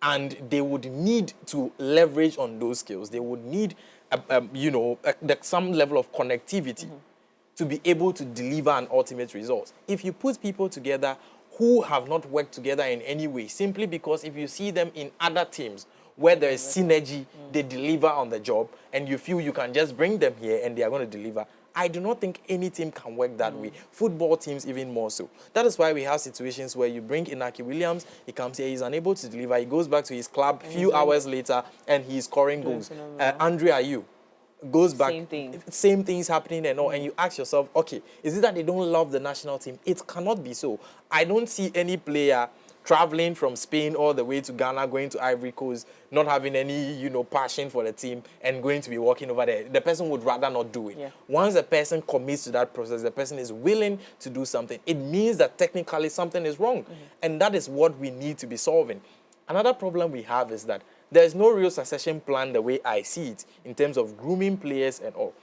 And they would need to leverage on those skills. They would need some level of connectivity to be able to deliver an ultimate result. If you put people together who have not worked together in any way, simply because if you see them in other teams where there is synergy, they deliver on the job, and you feel you can just bring them here and they are going to deliver, I do not think any team can work that way. Football teams even more so. That is why we have situations where you bring Inaki Williams, he comes here, he's unable to deliver, he goes back to his club a few hours later and he's scoring goals. Andre Ayew goes back, same things happening and all, and you ask yourself, okay, is it that they don't love the national team? It cannot be so. I don't see any player traveling from Spain all the way to Ghana, going to Ivory Coast, not having any, passion for the team and going to be walking over there. The person would rather not do it. Yeah. Once a person commits to that process, the person is willing to do something, it means that technically something is wrong. And that is what we need to be solving. Another problem we have is that there's no real succession plan the way I see it in terms of grooming players and all.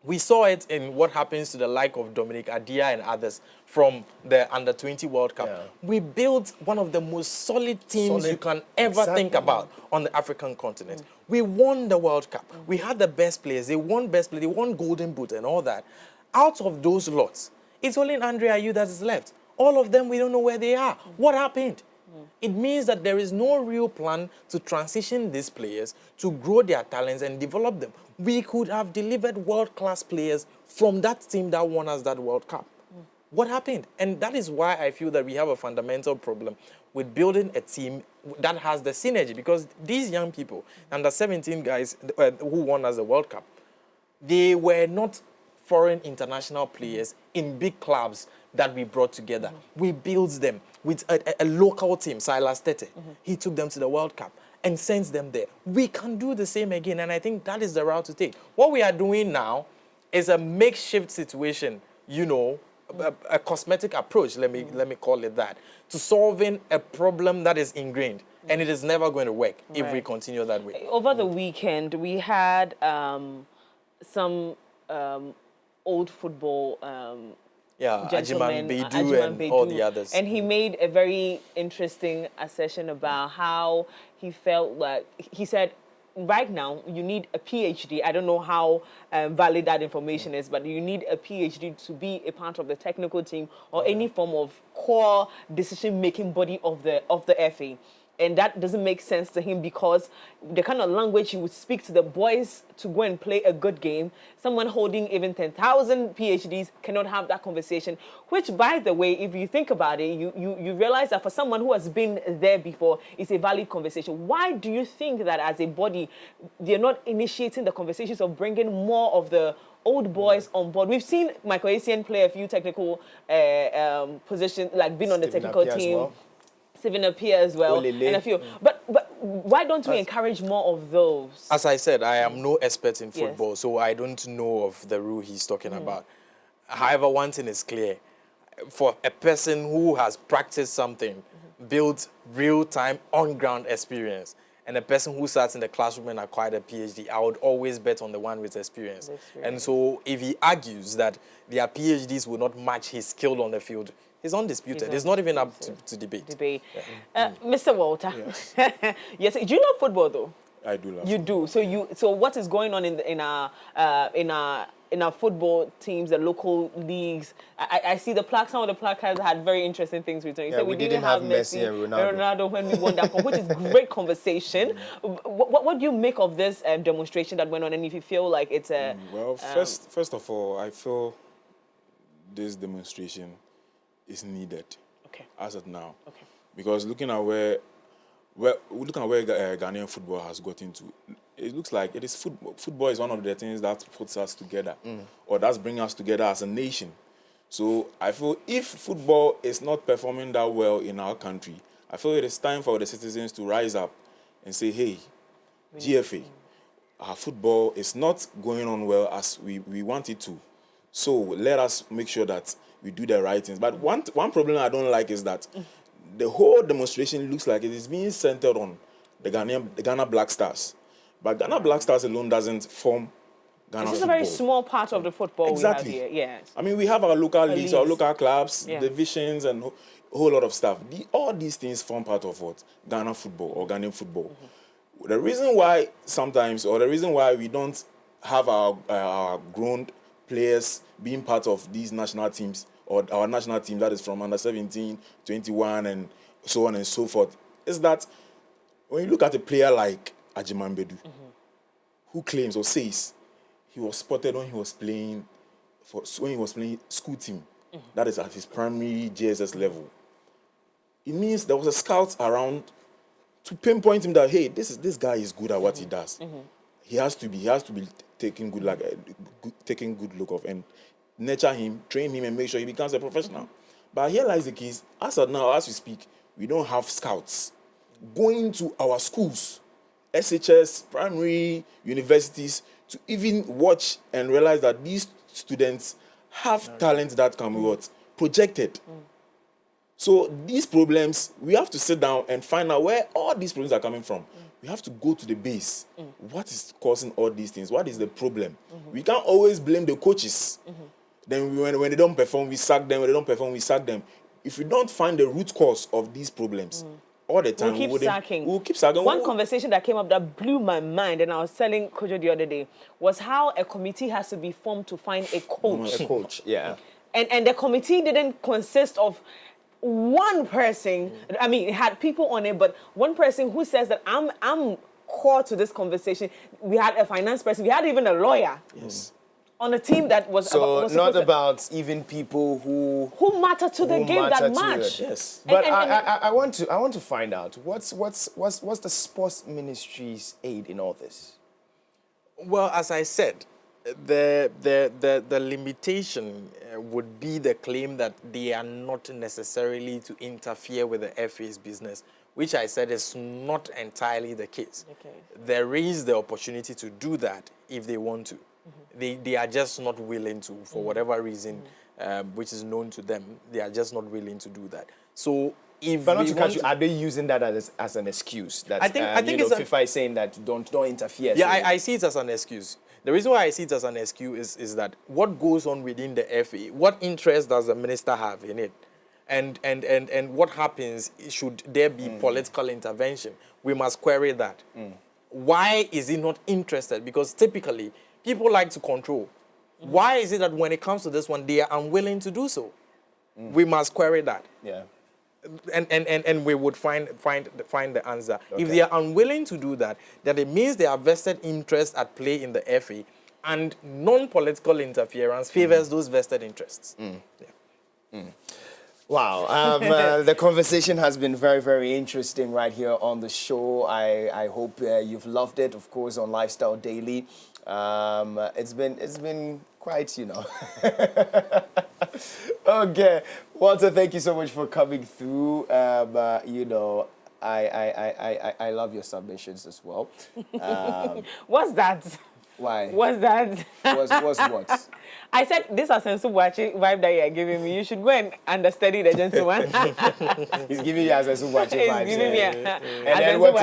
We saw it in what happens to the like of Dominic Adia and others from the Under-20 World Cup. Yeah. We built one of the most solid teams you can ever think about on the African continent. We won the World Cup. We had the best players. They won best players. They won Golden Boot and all that. Out of those lots, it's only Andre Ayew that is left. All of them, we don't know where they are. What happened? It means that there is no real plan to transition these players, to grow their talents and develop them. We could have delivered world-class players from that team that won us that World Cup. What happened? And that is why I feel that we have a fundamental problem with building a team that has the synergy, because these young people, under 17 guys who won us the World Cup, they were not foreign international players in big clubs that we brought together. We built them with a local team, Silas Tete. He took them to the World Cup and sends them there. We can do the same again, and I think that is the route to take. What we are doing now is a makeshift situation, a cosmetic approach, let me call it that, to solving a problem that is ingrained, and it is never going to work if we continue that way. Over the weekend, we had some old football gentleman, Ajiman Beidu and all the others. And he made a very interesting assertion about how he felt like, he said, right now, you need a PhD. I don't know how valid that information is, but you need a PhD to be a part of the technical team or any form of core decision-making body of the FA. And that doesn't make sense to him because the kind of language he would speak to the boys to go and play a good game, someone holding even 10,000 PhDs cannot have that conversation, which, by the way, if you think about it, you realize that for someone who has been there before, it's a valid conversation. Why do you think that as a body, they're not initiating the conversations of bringing more of the old boys on board? We've seen Michael Essien play a few technical positions, like being on the technical team. Stephen Appiah as well, Olele. and a few. But why don't we encourage more of those? As I said, I am no expert in Yes. football, so I don't know of the rule he's talking about. However, one thing is clear. For a person who has practiced something, built real-time on-ground experience, and a person who sat in the classroom and acquired a PhD, I would always bet on the one with experience. And so if he argues that their PhDs will not match his skill on the field, he's undisputed. It's not even up to debate. Mr. Walter, Yes. yes, do you love football though? I do love You football. do. So what is going on in our football teams, the local leagues? I see the plaque. Some of the placards had very interesting things written. You Yeah, said we didn't have Messi and Ronaldo. when we won that, which is great conversation. What do you make of this demonstration that went on, and if you feel like it's a Well, first of all, I feel this demonstration is needed. Okay. As of now. Okay. Because looking at where Ghanaian football has got into, it looks like it is football. Football is one of the things that puts us together, or that's bringing us together as a nation. So I feel if football is not performing that well in our country, I feel it is time for the citizens to rise up and say, hey, GFA, our football is not going on well as we want it to. So let us make sure that we do the right things. But one problem I don't like is that the whole demonstration looks like it is being centered on the Ghana Black Stars. But Ghana Black Stars alone doesn't form Ghana This is football. a very small part of the football Exactly. we have here. Yes. I mean, we have our local leagues, our leagues. local clubs, Yeah. divisions, and a whole lot of stuff. All these things form part of what? Ghana football or Ghanaian football. The reason why sometimes, or the reason why we don't have our grown players being part of these national teams, or our national team that is from under 17, 21, and so on and so forth, is that when you look at a player like Ajimambedu, who claims or says he was spotted when he was playing school team, that is at his primary JSS level. It means there was a scout around to pinpoint him that, hey, this guy is good at what he does. He has to be taken good look of and nurture him, train him, and make sure he becomes a professional. But here lies the case. As of now, as we speak, we don't have scouts going to our schools, SHS, primary, universities, to even watch and realize that these students have talent that can be projected. So these problems, we have to sit down and find out where all these problems are coming from. We have to go to the base. What is causing all these things? What is the problem? We can't always blame the coaches. Then when they don't perform, we sack them. When they don't perform, we sack them. If we don't find the root cause of these problems, all the time We'll keep sacking. One conversation that came up that blew my mind, and I was telling Kojo the other day, was how a committee has to be formed to find a coach. A coach, yeah. And the committee didn't consist of one person. I mean, it had people on it, but one person who says that I'm core to this conversation. We had a finance person. We had even a lawyer. Yes. On a team that was So was not supposed to- about even people who matter to the who game matter that to much. it. Yes. But And- I want to find out what's the sports ministry's aid in all this? Well, as I said, the limitation would be the claim that they are not necessarily to interfere with the FA's business, which I said is not entirely the case. Okay. There is the opportunity to do that if they want to. They are just not willing to, for whatever reason, which is known to them. They are just not willing to do that. So if But not we to want catch you, are they using that as an excuse? That I think it's FIFA is saying that don't interfere. Yeah, so- I see it as an excuse. The reason why I see it as an excuse is that what goes on within the FA, what interest does the minister have in it? And what happens should there be political intervention? We must query that. Why is he not interested? Because typically, people like to control. Why is it that when it comes to this one, they are unwilling to do so? We must query that. Yeah. And we would find the answer. Okay. If they are unwilling to do that, then it means there are vested interests at play in the FA, and non-political interference favors those vested interests. Yeah. Wow, the conversation has been very, very interesting right here on the show. I hope you've loved it, of course, on Lifestyle Daily. It's been quite, Okay, Walter, thank you so much for coming through. I love your submissions as well. What's that? Why? What's that? What's what? I said this Asensu vibe that you're giving me. You should go and understudy the gentleman. He's giving you as a super He's giving me And then what's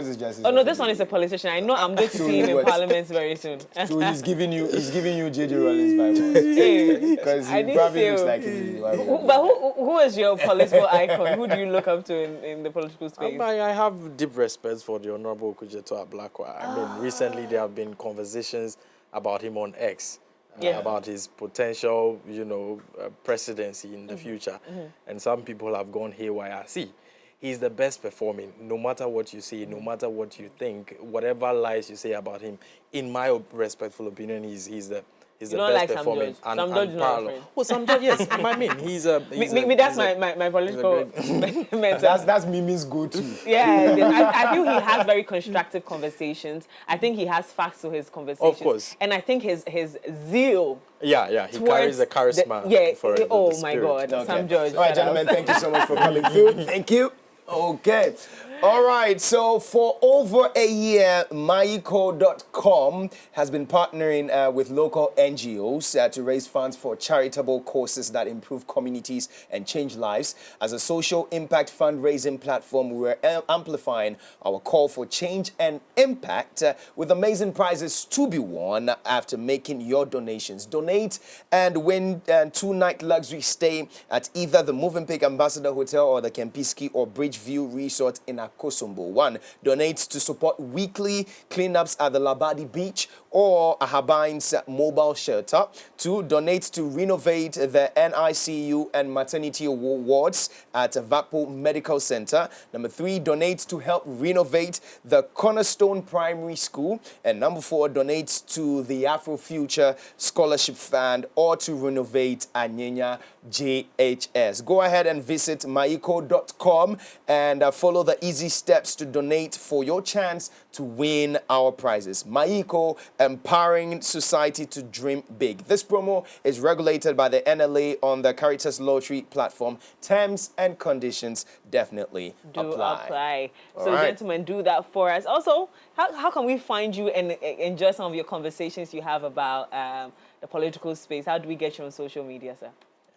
his justice? Oh no, this one is a politician. I know I'm going to see him in Parliament very soon. So he's giving you JJ Rollins vibe. Because he probably looks like him. But who is your political icon? Who do you look up to in the political space? I have deep respect for the Honorable Kujeto Ablakwa. I mean, recently there have been conversations about him on X. About his potential, presidency in the future. And some people have gone haywire. See, he's the best performing, no matter what you say, no matter what you think, whatever lies you say about him, in my respectful opinion, he's the best performing. Sam George is not your friend. Oh, Sam George, yes. I mean, that's my political mentor. That's Mimi's go-to. Yeah, I feel he has very constructive conversations. I think he has facts to his conversations. Of course. And I think his zeal. He carries the charisma for it. Oh my God, Okay. Sam George. All right, gentlemen, thank you so much for coming through. Thank you. Okay. All right, so for over a year, Maiko.com has been partnering with local NGOs to raise funds for charitable causes that improve communities and change lives. As a social impact fundraising platform, we're amplifying our call for change and impact with amazing prizes to be won after making your donations. Donate and win 2-night luxury stay at either the Movenpick Ambassador Hotel or the Kempinski or Bridgeview Resort in Akosombo. 1. Donate to support weekly cleanups at the Labadi Beach or Ahabaine's mobile shelter. 2. Donate to renovate the NICU and maternity wards at Vapo Medical Center. Number 3. Donate to help renovate the Cornerstone Primary School. And number 4. Donate to the Afrofuture Scholarship Fund or to renovate Anyenya JHS. Go ahead and visit maiko.com and follow the easy steps to donate for your chance to win our prizes. Maiko, empowering society to dream big. This promo is regulated by the NLA on the Caritas Lottery platform. Terms and conditions definitely apply. So, gentlemen, do that for us. Also, how can we find you and enjoy some of your conversations you have about the political space? How do we get you on social media, sir?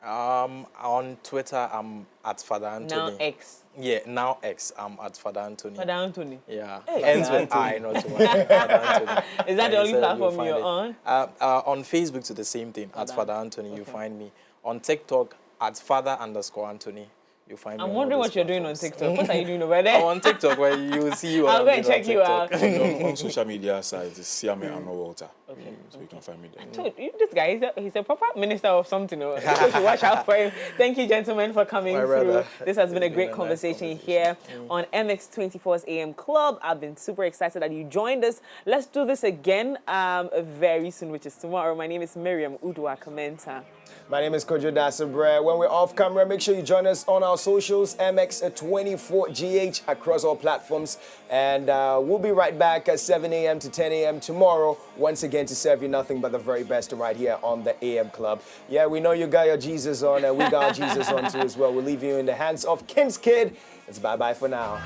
On Twitter, I'm at Father Anthony. Now X. Yeah, now X. I'm at Father Anthony. Father Anthony. Yeah. Hey, Ends with I, not one. Father Anthony. Is that the only platform you're on? On Facebook, to the same thing. At Father Anthony, you find me. On TikTok, at Father_Anthony. You find me. I'm wondering what you're doing on TikTok. What are you doing over there? I'm on TikTok where you will see what I'll go and check you out. On social media sites, it's Siame Anno Walter. Okay. So you can find me there. I told you, this guy, he's a proper minister of something. You should watch out for him. Thank you, gentlemen, for coming through. This has been a great conversation here on MX24's AM Club. I've been super excited that you joined us. Let's do this again very soon, which is tomorrow. My name is Miriam Udua Kamenta. My name is Kojo Dasabre. When we're off camera, make sure you join us on our socials, MX24GH, across all platforms. And we'll be right back at 7 a.m. to 10 a.m. tomorrow, once again to serve you nothing but the very best right here on the AM Club. Yeah, we know you got your Jesus on, and we got our Jesus on too as well. We'll leave you in the hands of Kim's Kid. It's bye-bye for now.